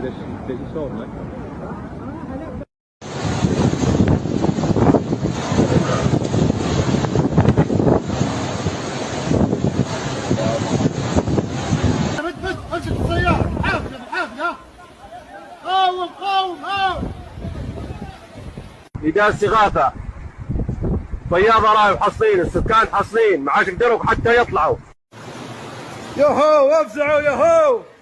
ليش يسوون؟ امسك السيارة حافظ حافظ قاوم قاوم قاوم. نداء استغاثة، طيابة راهي محصلين، السكان حاصلين ما عاد يقدروا حتى يطلعوا. يهو افزعوا يهو.